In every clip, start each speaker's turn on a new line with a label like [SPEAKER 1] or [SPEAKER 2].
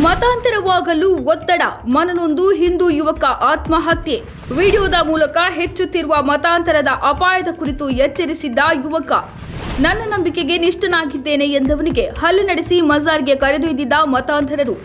[SPEAKER 1] ಮತಾಂತರವಾಗಲು ಒತ್ತಡ, ಮನನೊಂದು ಹಿಂದೂ ಯುವಕ ಆತ್ಮಹತ್ಯೆ. ವಿಡಿಯೋದ ಮೂಲಕ ಹೆಚ್ಚುತ್ತಿರುವ ಮತಾಂತರದ ಅಪಾಯದ ಕುರಿತು ಎಚ್ಚರಿಸಿದ್ದ ಯುವಕ. ನನ್ನ ನಂಬಿಕೆಗೆ ನಿಷ್ಠನಾಗಿದ್ದೇನೆ ಎಂದವನಿಗೆ ಹಲ್ಲೆ ನಡೆಸಿ ಮಜಾರ್ಗೆ ಕರೆದೊಯ್ದಿದ್ದ ಮತಾಂತರರು.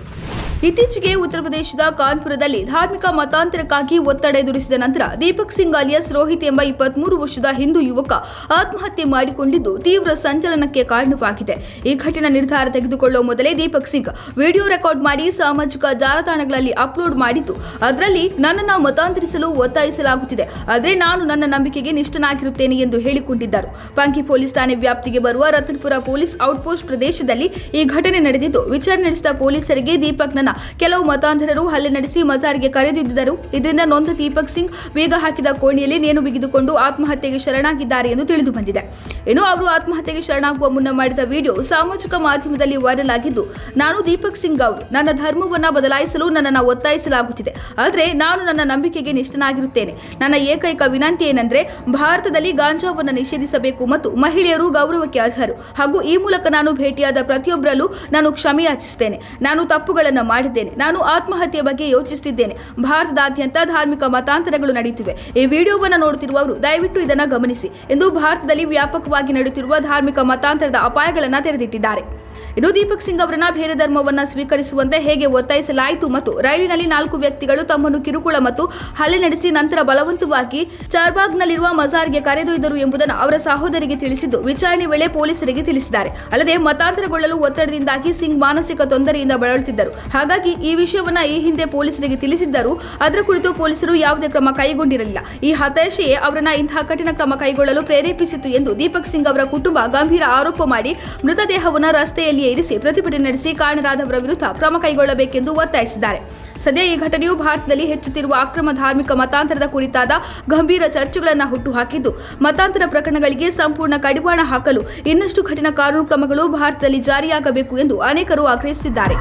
[SPEAKER 1] ಇತ್ತೀಚೆಗೆ ಉತ್ತರ ಪ್ರದೇಶದ ಕಾನ್ಪುರದಲ್ಲಿ ಧಾರ್ಮಿಕ ಮತಾಂತರಕ್ಕಾಗಿ ಒತ್ತಡ ಎದುರಿಸಿದ ನಂತರ ದೀಪಕ್ ಸಿಂಗ್ ಅಲಿಯಾಸ್ ರೋಹಿತ್ ಎಂಬ 23 ವರ್ಷದ ಹಿಂದೂ ಯುವಕ ಆತ್ಮಹತ್ಯೆ ಮಾಡಿಕೊಂಡಿದ್ದು ತೀವ್ರ ಸಂಚಲನಕ್ಕೆ ಕಾರಣವಾಗಿದೆ. ಈ ಘಟನೆ ನಿರ್ಧಾರ ತೆಗೆದುಕೊಳ್ಳುವ ಮೊದಲೇ ದೀಪಕ್ ಸಿಂಗ್ ವಿಡಿಯೋ ರೆಕಾರ್ಡ್ ಮಾಡಿ ಸಾಮಾಜಿಕ ಜಾಲತಾಣಗಳಲ್ಲಿ ಅಪ್ಲೋಡ್ ಮಾಡಿದ್ದು, ಅದರಲ್ಲಿ ನನ್ನನ್ನು ಮತಾಂತರಿಸಲು ಒತ್ತಾಯಿಸಲಾಗುತ್ತಿದೆ, ಆದರೆ ನಾನು ನನ್ನ ನಂಬಿಕೆಗೆ ನಿಷ್ಠನಾಗಿರುತ್ತೇನೆ ಎಂದು ಹೇಳಿಕೊಂಡಿದ್ದರು. ಪಂಕಿ ಪೊಲೀಸ್ ಠಾಣೆ ವ್ಯಾಪ್ತಿಗೆ ಬರುವ ರತನ್ಪುರ ಪೊಲೀಸ್ ಔಟ್ಪೋಸ್ಟ್ ಪ್ರದೇಶದಲ್ಲಿ ಈ ಘಟನೆ ನಡೆದಿದ್ದು, ವಿಚಾರಣೆ ನಡೆಸಿದ ಪೊಲೀಸರಿಗೆ ದೀಪಕ್ ಕೆಲವು ಮತಾಂತರರು ಹಲ್ಲೆ ನಡೆಸಿ ಮಜಾರಿಗೆ ಕರೆದೊಯ್ದಿದ್ದರು. ಇದರಿಂದ ನೊಂದ ದೀಪಕ್ ಸಿಂಗ್ ಬೀಗ ಹಾಕಿದ ಕೋಣೆಯಲ್ಲಿ ನೇಣು ಬಿಗಿದುಕೊಂಡು ಆತ್ಮಹತ್ಯೆಗೆ ಶರಣಾಗಿದ್ದಾರೆ ಎಂದು ತಿಳಿದು ಬಂದಿದೆ. ಇನ್ನು ಅವರು ಆತ್ಮಹತ್ಯೆಗೆ ಶರಣಾಗುವ ಮುನ್ನ ಮಾಡಿದ ವಿಡಿಯೋ ಸಾಮಾಜಿಕ ಮಾಧ್ಯಮದಲ್ಲಿ ವೈರಲ್ ಆಗಿದ್ದು, ನಾನು ದೀಪಕ್ ಸಿಂಗ್ ಅವರು, ನನ್ನ ಧರ್ಮವನ್ನು ಬದಲಾಯಿಸಲು ನನ್ನನ್ನು ಒತ್ತಾಯಿಸಲಾಗುತ್ತಿದೆ, ಆದರೆ ನಾನು ನನ್ನ ನಂಬಿಕೆಗೆ ನಿಷ್ಠನಾಗಿರುತ್ತೇನೆ. ನನ್ನ ಏಕೈಕ ವಿನಂತಿ ಏನೆಂದರೆ ಭಾರತದಲ್ಲಿ ಗಾಂಜಾವನ್ನು ನಿಷೇಧಿಸಬೇಕು ಮತ್ತು ಮಹಿಳೆಯರು ಗೌರವಕ್ಕೆ ಅರ್ಹರು, ಹಾಗೂ ಈ ಮೂಲಕ ನಾನು ಭೇಟಿಯಾದ ಪ್ರತಿಯೊಬ್ಬರಲ್ಲೂ ನಾನು ಕ್ಷಮೆ ಯಾಚಿಸುತ್ತೇನೆ. ನಾನು ತಪ್ಪುಗಳನ್ನು ಮಾಡಿದ್ದೇನೆ. ನಾನು ಆತ್ಮಹತ್ಯೆ ಬಗ್ಗೆ ಯೋಚಿಸುತ್ತಿದ್ದೇನೆ. ಭಾರತದಾದ್ಯಂತ ಧಾರ್ಮಿಕ ಮತಾಂತರಗಳು ನಡೆಯುತ್ತಿವೆ. ಈ ವಿಡಿಯೋವನ್ನು ನೋಡುತ್ತಿರುವವರು ದಯವಿಟ್ಟು ಇದನ್ನು ಗಮನಿಸಿ ಎಂದು ಭಾರತದಲ್ಲಿ ವ್ಯಾಪಕವಾಗಿ ನಡೆಯುತ್ತಿರುವ ಧಾರ್ಮಿಕ ಮತಾಂತರದ ಅಪಾಯಗಳನ್ನು ತೆರೆದಿಟ್ಟಿದ್ದಾರೆ. ಇನ್ನು ದೀಪಕ್ ಸಿಂಗ್ ಅವರನ್ನ ಬೇರೆ ಧರ್ಮವನ್ನು ಸ್ವೀಕರಿಸುವಂತೆ ಹೇಗೆ ಒತ್ತಾಯಿಸಲಾಯಿತು ಮತ್ತು ರೈಲಿನಲ್ಲಿ 4 ವ್ಯಕ್ತಿಗಳು ತಮ್ಮನ್ನು ಕಿರುಕುಳ ಮತ್ತು ಹಲ್ಲೆ ನಡೆಸಿ ನಂತರ ಬಲವಂತವಾಗಿ ಚಾರ್ಬಾಗ್ನಲ್ಲಿರುವ ಮಜಾರ್ಗೆ ಕರೆದೊಯ್ದರು ಎಂಬುದನ್ನು ಅವರ ಸಹೋದರಿಗೆ ತಿಳಿಸಿದ್ದು, ವಿಚಾರಣೆ ವೇಳೆ ಪೊಲೀಸರಿಗೆ ತಿಳಿಸಿದ್ದಾರೆ. ಅಲ್ಲದೆ ಮತಾಂತರಗೊಳ್ಳಲು ಒತ್ತಡದಿಂದಾಗಿ ಸಿಂಗ್ ಮಾನಸಿಕ ತೊಂದರೆಯಿಂದ ಬಳಲುತ್ತಿದ್ದರು. ಹಾಗಾಗಿ ಈ ವಿಷಯವನ್ನ ಈ ಹಿಂದೆ ಪೊಲೀಸರಿಗೆ ತಿಳಿಸಿದ್ದರು. ಅದರ ಕುರಿತು ಪೊಲೀಸರು ಯಾವುದೇ ಕ್ರಮ ಕೈಗೊಂಡಿರಲಿಲ್ಲ. ಈ ಹತಾಶೆಯೇ ಅವರನ್ನ ಇಂತಹ ಕಠಿಣ ಕ್ರಮ ಕೈಗೊಳ್ಳಲು ಪ್ರೇರೇಪಿಸಿತು ಎಂದು ದೀಪಕ್ ಸಿಂಗ್ ಅವರ ಕುಟುಂಬ ಗಂಭೀರ ಆರೋಪ ಮಾಡಿ ಮೃತದೇಹವನ್ನು ರಸ್ತೆಯಲ್ಲಿ ಇರಿಸಿ ಪ್ರತಿಭಟನೆ ನಡೆಸಿ ಕಾರಣರಾದವರ ವಿರುದ್ಧ ಕ್ರಮ ಕೈಗೊಳ್ಳಬೇಕೆಂದು ಒತ್ತಾಯಿಸಿದ್ದಾರೆ. ಸದ್ಯ ಈ ಘಟನೆಯು ಭಾರತದಲ್ಲಿ ಹೆಚ್ಚುತ್ತಿರುವ ಅಕ್ರಮ ಧಾರ್ಮಿಕ ಮತಾಂತರದ ಕುರಿತಾದ ಗಂಭೀರ ಚರ್ಚೆಗಳನ್ನು ಹುಟ್ಟುಹಾಕಿದ್ದು, ಮತಾಂತರ ಪ್ರಕರಣಗಳಿಗೆ ಸಂಪೂರ್ಣ ಕಡಿವಾಣ ಹಾಕಲು ಇನ್ನಷ್ಟು ಕಠಿಣ ಕಾನೂನು ಕ್ರಮಗಳು ಭಾರತದಲ್ಲಿ ಜಾರಿಯಾಗಬೇಕು ಎಂದು ಅನೇಕರು ಆಗ್ರಹಿಸುತ್ತಿದ್ದಾರೆ.